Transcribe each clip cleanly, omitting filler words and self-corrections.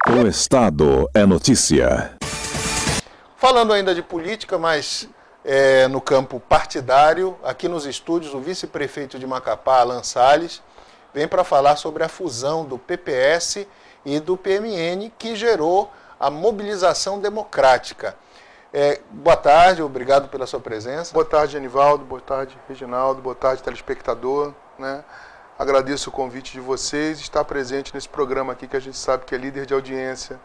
O Estado é notícia. Falando ainda de política, mas no campo partidário, aqui nos estúdios, o vice-prefeito de Macapá, Alan Salles, vem para falar sobre a fusão do PPS e do PMN, que gerou a mobilização democrática. Boa tarde, obrigado pela sua presença. Boa tarde, Anivaldo, boa tarde, Reginaldo, boa tarde, telespectador, né? Agradeço o convite de vocês, estar presente nesse programa aqui que a gente sabe que é líder de audiência,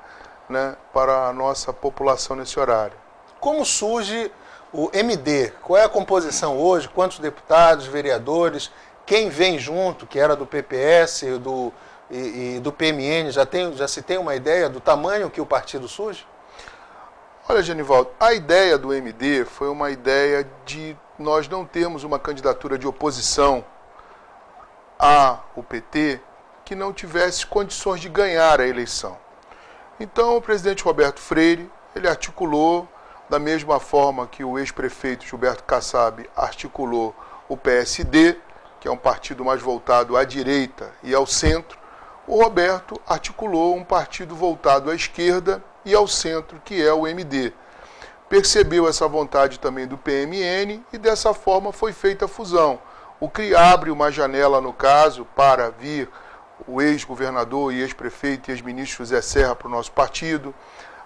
né, para a nossa população nesse horário. Como surge o MD? Qual é a composição hoje? Quantos deputados, vereadores? Quem vem junto, que era do PPS e do PMN? Já se tem uma ideia do tamanho que o partido surge? Olha, Genivaldo, a ideia do MD foi uma ideia de nós não termos uma candidatura de oposição ao PT que não tivesse condições de ganhar a eleição. Então, o presidente Roberto Freire, ele articulou, da mesma forma que o ex-prefeito Gilberto Kassab articulou o PSD, que é um partido mais voltado à direita e ao centro, o Roberto articulou um partido voltado à esquerda e ao centro, que é o MD. Percebeu essa vontade também do PMN e dessa forma foi feita a fusão. O CRI abre uma janela, no caso, para vir o ex-governador e ex-prefeito e ex-ministro José Serra para o nosso partido.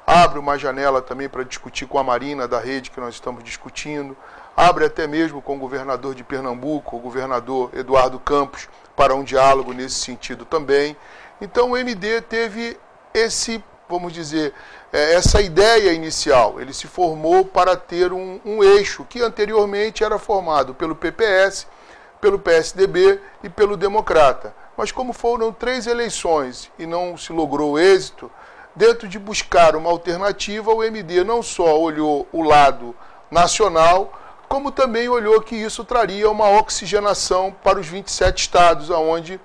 Abre uma janela também para discutir com a Marina da rede que nós estamos discutindo. Abre até mesmo com o governador de Pernambuco, o governador Eduardo Campos, para um diálogo nesse sentido também. Então o MD teve essa ideia inicial. Ele se formou para ter um eixo que anteriormente era formado pelo PPS, pelo PSDB e pelo Democrata. Mas como foram 3 eleições e não se logrou êxito, dentro de buscar uma alternativa, o MD não só olhou o lado nacional, como também olhou que isso traria uma oxigenação para os 27 estados, onde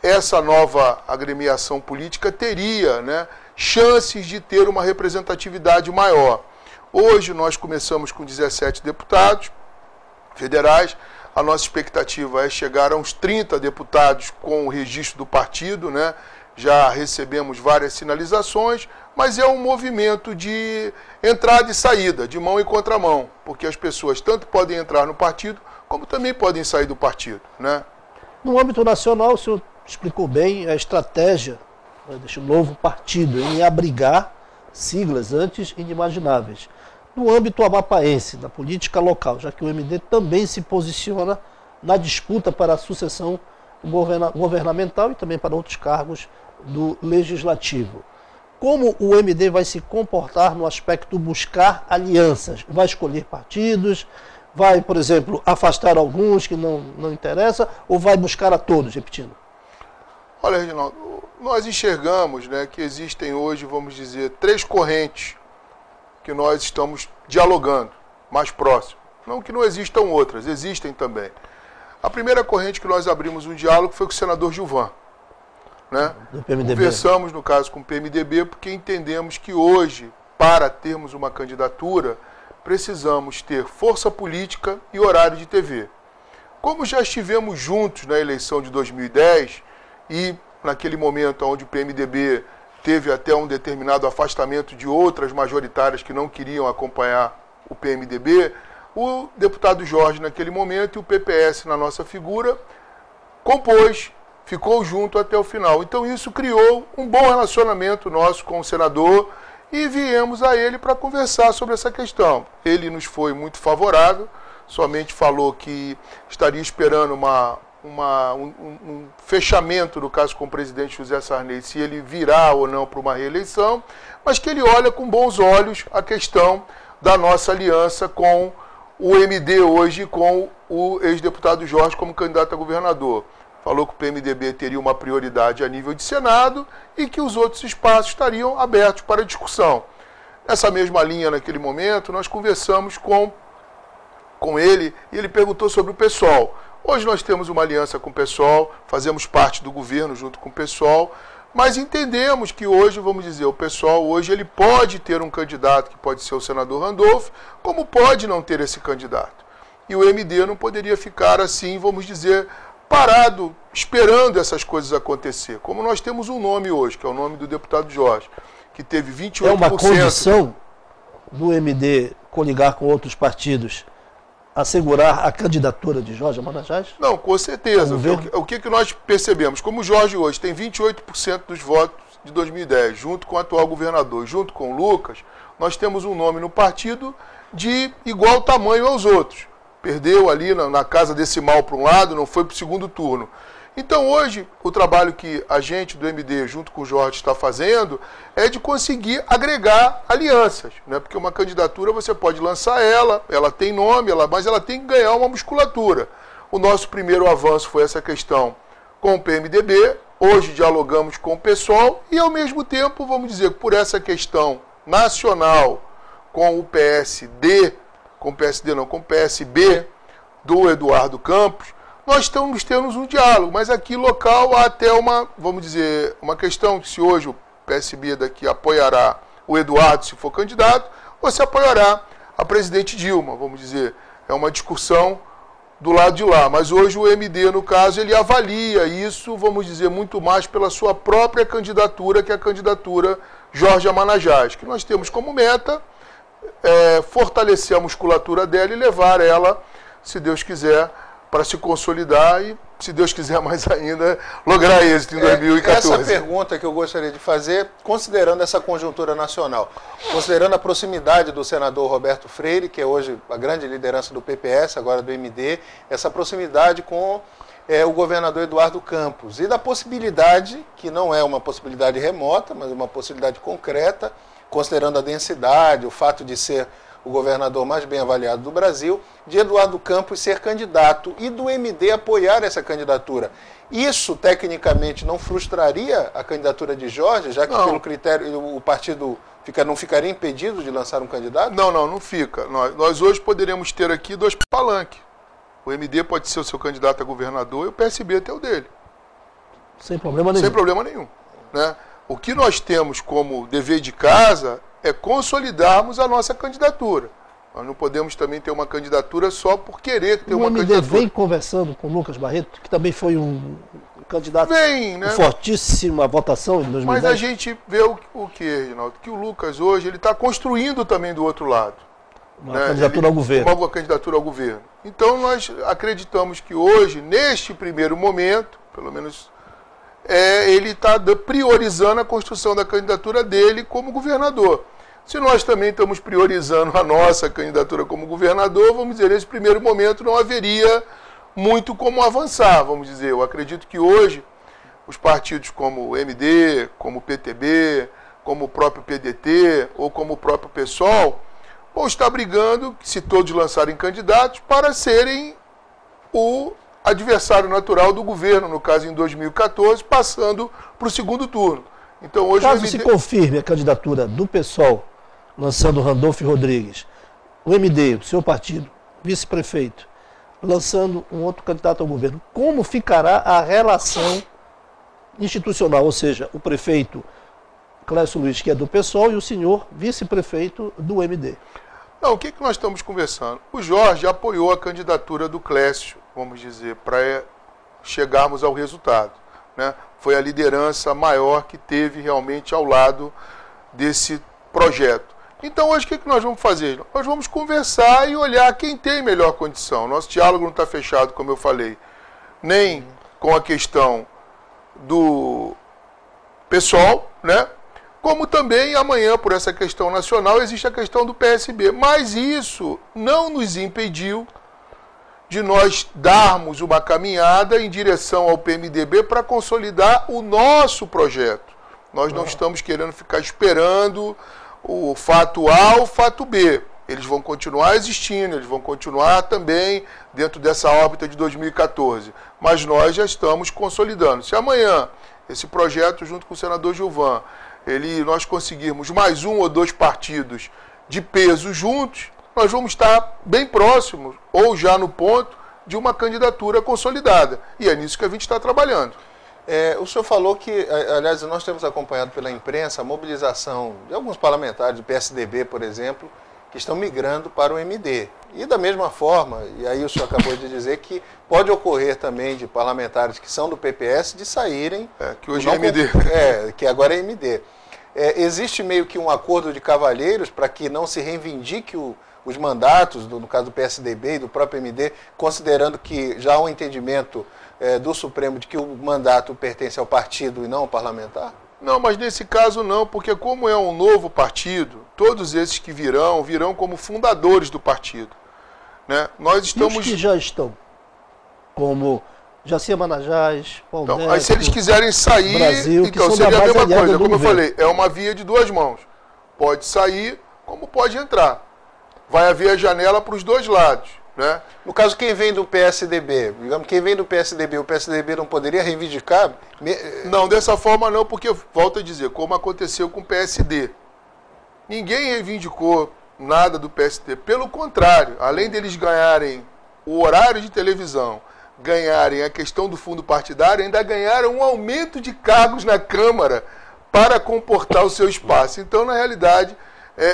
essa nova agremiação política teria, né, chances de ter uma representatividade maior. Hoje nós começamos com 17 deputados federais. A nossa expectativa é chegar a uns 30 deputados com o registro do partido, né? Já recebemos várias sinalizações, mas é um movimento de entrada e saída, de mão e contramão, porque as pessoas tanto podem entrar no partido, como também podem sair do partido, né? No âmbito nacional, o senhor explicou bem a estratégia deste novo partido em abrigar siglas antes inimagináveis. No âmbito amapaense, na política local, já que o MD também se posiciona na disputa para a sucessão governamental e também para outros cargos do Legislativo. Como o MD vai se comportar no aspecto buscar alianças? Vai escolher partidos? Vai, por exemplo, afastar alguns que não interessa? Ou vai buscar a todos, repetindo? Olha, Reginaldo, nós enxergamos, né, que existem hoje, vamos dizer, 3 correntes que nós estamos dialogando mais próximo. Não que não existam outras, existem também. A primeira corrente que nós abrimos um diálogo foi com o senador Gilvan, né? Do PMDB. Conversamos, no caso, com o PMDB, porque entendemos que hoje, para termos uma candidatura, precisamos ter força política e horário de TV. Como já estivemos juntos na eleição de 2010 e naquele momento onde o PMDB teve até um determinado afastamento de outras majoritárias que não queriam acompanhar o PMDB, o deputado Jorge, naquele momento, e o PPS, na nossa figura, compôs, ficou junto até o final. Então isso criou um bom relacionamento nosso com o senador e viemos a ele para conversar sobre essa questão. Ele nos foi muito favorável, somente falou que estaria esperando um fechamento, no caso com o presidente José Sarney, se ele virá ou não para uma reeleição, mas que ele olha com bons olhos a questão da nossa aliança com o MD hoje, com o ex-deputado Jorge como candidato a governador. Falou que o PMDB teria uma prioridade a nível de Senado e que os outros espaços estariam abertos para discussão. Nessa mesma linha, naquele momento, nós conversamos com ele e ele perguntou sobre o PSOL. Hoje nós temos uma aliança com o PSOL, fazemos parte do governo junto com o PSOL, mas entendemos que hoje, vamos dizer, o PSOL hoje ele pode ter um candidato que pode ser o senador Randolph, como pode não ter esse candidato. E o MD não poderia ficar assim, vamos dizer, parado, esperando essas coisas acontecer. Como nós temos um nome hoje, que é o nome do deputado Jorge, que teve 28%... É uma condição do MD coligar com outros partidos assegurar a candidatura de Jorge Amanajás? Não, com certeza. O que nós percebemos? Como o Jorge hoje tem 28% dos votos de 2010, junto com o atual governador, junto com o Lucas, nós temos um nome no partido de igual tamanho aos outros. Perdeu ali na casa decimal para um lado, não foi para o segundo turno. Então hoje, o trabalho que a gente do MD, junto com o Jorge, está fazendo é de conseguir agregar alianças, né? Porque uma candidatura você pode lançar ela tem nome, mas ela tem que ganhar uma musculatura. O nosso primeiro avanço foi essa questão com o PMDB, hoje dialogamos com o PSOL e ao mesmo tempo, vamos dizer, por essa questão nacional com o PSD, com o PSD não, com o PSB do Eduardo Campos, nós estamos tendo um diálogo, mas aqui local há até vamos dizer, uma questão que se hoje o PSB daqui apoiará o Eduardo se for candidato, ou se apoiará a presidente Dilma, vamos dizer, é uma discussão do lado de lá, mas hoje o MD, no caso, ele avalia isso, vamos dizer, muito mais pela sua própria candidatura, que é a candidatura Jorge Amanajás, que nós temos como meta fortalecer a musculatura dela e levar ela, se Deus quiser, para se consolidar e, se Deus quiser mais ainda, lograr êxito em 2014. Essa pergunta que eu gostaria de fazer, considerando essa conjuntura nacional, considerando a proximidade do senador Roberto Freire, que é hoje a grande liderança do PPS, agora do MD, essa proximidade com o governador Eduardo Campos, e da possibilidade, que não é uma possibilidade remota, mas uma possibilidade concreta, considerando a densidade, o fato de ser o governador mais bem avaliado do Brasil, de Eduardo Campos ser candidato e do MD apoiar essa candidatura. Isso, tecnicamente, não frustraria a candidatura de Jorge, já que, pelo critério, o partido não ficaria impedido de lançar um candidato? Não fica. Nós hoje poderemos ter aqui dois palanques. O MD pode ser o seu candidato a governador e o PSB ter o dele. Sem problema nenhum. Sem problema nenhum. Né? O que nós temos como dever de casa é consolidarmos a nossa candidatura. Nós não podemos também ter uma candidatura só por querer ter uma candidatura. O MD vem conversando com o Lucas Barreto, que também foi um candidato com fortíssima votação em 2010. Mas a gente vê o que, Reginaldo? Que o Lucas hoje ele está construindo também do outro lado. Uma candidatura ao governo. Uma candidatura ao governo. Então nós acreditamos que hoje, neste primeiro momento, pelo menos, ele está priorizando a construção da candidatura dele como governador. Se nós também estamos priorizando a nossa candidatura como governador, vamos dizer, nesse primeiro momento não haveria muito como avançar, vamos dizer. Eu acredito que hoje os partidos como o MD, como o PTB, como o próprio PDT ou como o próprio PSOL vão estar brigando, se todos lançarem candidatos, para serem o adversário natural do governo, no caso em 2014, passando para o segundo turno. Então, hoje caso se confirme a candidatura do PSOL, lançando Randolfo Rodrigues, o MD, o seu partido, vice-prefeito, lançando um outro candidato ao governo, como ficará a relação institucional? Ou seja, o prefeito Clécio Luiz, que é do PSOL, e o senhor vice-prefeito do MD. Não, o que nós estamos conversando? O Jorge apoiou a candidatura do Clécio, vamos dizer, para chegarmos ao resultado. Né? Foi a liderança maior que teve realmente ao lado desse projeto. Então hoje o que nós vamos fazer? Nós vamos conversar e olhar quem tem melhor condição. Nosso diálogo não está fechado, como eu falei, nem com a questão do PSOL, né? Como também amanhã, por essa questão nacional, existe a questão do PSB. Mas isso não nos impediu de nós darmos uma caminhada em direção ao PMDB para consolidar o nosso projeto. Nós não estamos querendo ficar esperando o fato A ou o fato B. Eles vão continuar existindo, eles vão continuar também dentro dessa órbita de 2014. Mas nós já estamos consolidando. Se amanhã esse projeto, junto com o senador Gilvan, nós conseguirmos mais um ou dois partidos de peso juntos, nós vamos estar bem próximos, ou já no ponto, de uma candidatura consolidada. E é nisso que a gente está trabalhando. O senhor falou que, aliás, nós temos acompanhado pela imprensa a mobilização de alguns parlamentares do PSDB, por exemplo, que estão migrando para o MD. E da mesma forma, e aí o senhor acabou de dizer que pode ocorrer também de parlamentares que são do PPS de saírem... que hoje é MD. Que agora é MD. Existe meio que um acordo de cavalheiros para que não se reivindique os mandatos, no caso do PSDB e do próprio MD, considerando que já há um entendimento do Supremo de que o mandato pertence ao partido e não ao parlamentar? Não, mas nesse caso não, porque como é um novo partido, todos esses que virão como fundadores do partido. Né? Nós estamos... E os que já estão, como Jaci Manajás, Paulo então, Neto, aí se eles quiserem sair, Brasil, então seria a mesma coisa, como eu falei, é uma via de duas mãos. Pode sair, como pode entrar. Vai haver a janela para os dois lados. Né? No caso, quem vem do PSDB, digamos, quem vem do PSDB, o PSDB não poderia reivindicar? Não, dessa forma não, porque, volto a dizer, como aconteceu com o PSD. Ninguém reivindicou nada do PSD. Pelo contrário, além deles ganharem o horário de televisão, ganharem a questão do fundo partidário, ainda ganharam um aumento de cargos na Câmara para comportar o seu espaço. Então, na realidade...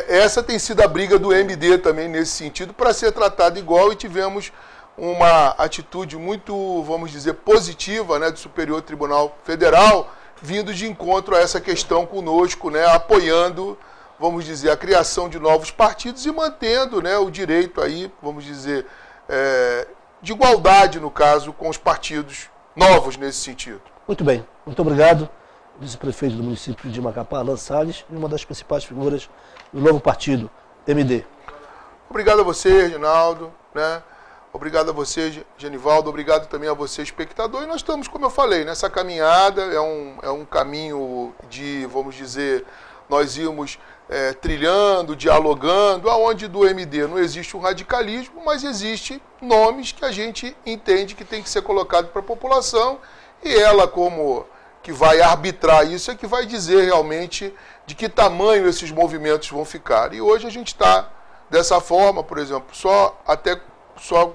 essa tem sido a briga do MD também nesse sentido, para ser tratado igual, e tivemos uma atitude muito, vamos dizer, positiva, né, do Superior Tribunal Federal, vindo de encontro a essa questão conosco, né, apoiando, vamos dizer, a criação de novos partidos e mantendo, né, o direito aí, vamos dizer, de igualdade, no caso, com os partidos novos nesse sentido. Muito bem, muito obrigado. Vice-prefeito do município de Macapá, Alan Salles, e uma das principais figuras do novo partido, MD. Obrigado a você, Reginaldo, né? Obrigado a você, Genivaldo, obrigado também a você, espectador. E nós estamos, como eu falei, nessa caminhada, é um caminho de, vamos dizer, nós íamos trilhando, dialogando, aonde do MD não existe um radicalismo, mas existe nomes que a gente entende que tem que ser colocado para a população, e ela, como que vai arbitrar isso, é que vai dizer realmente de que tamanho esses movimentos vão ficar. E hoje a gente está dessa forma, por exemplo, só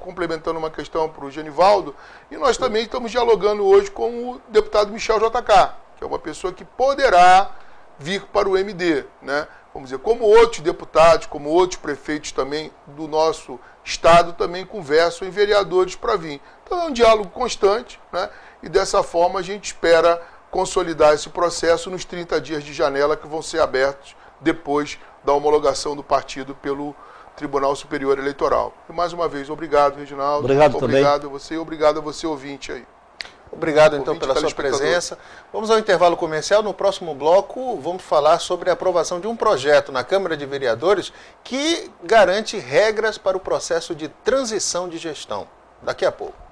complementando uma questão para o Genivaldo, e nós também estamos dialogando hoje com o deputado Michel JK, que é uma pessoa que poderá vir para o MD, né? Vamos dizer, como outros deputados, como outros prefeitos também do nosso estado também conversam em vereadores para vir. Então é um diálogo constante, né? E dessa forma a gente espera consolidar esse processo nos 30 dias de janela que vão ser abertos depois da homologação do partido pelo Tribunal Superior Eleitoral. E mais uma vez, obrigado, Reginaldo. Obrigado também. Obrigado a você e obrigado a você, ouvinte aí. Obrigado, então, pela sua presença. Vamos ao intervalo comercial. No próximo bloco, vamos falar sobre a aprovação de um projeto na Câmara de Vereadores que garante regras para o processo de transição de gestão. Daqui a pouco.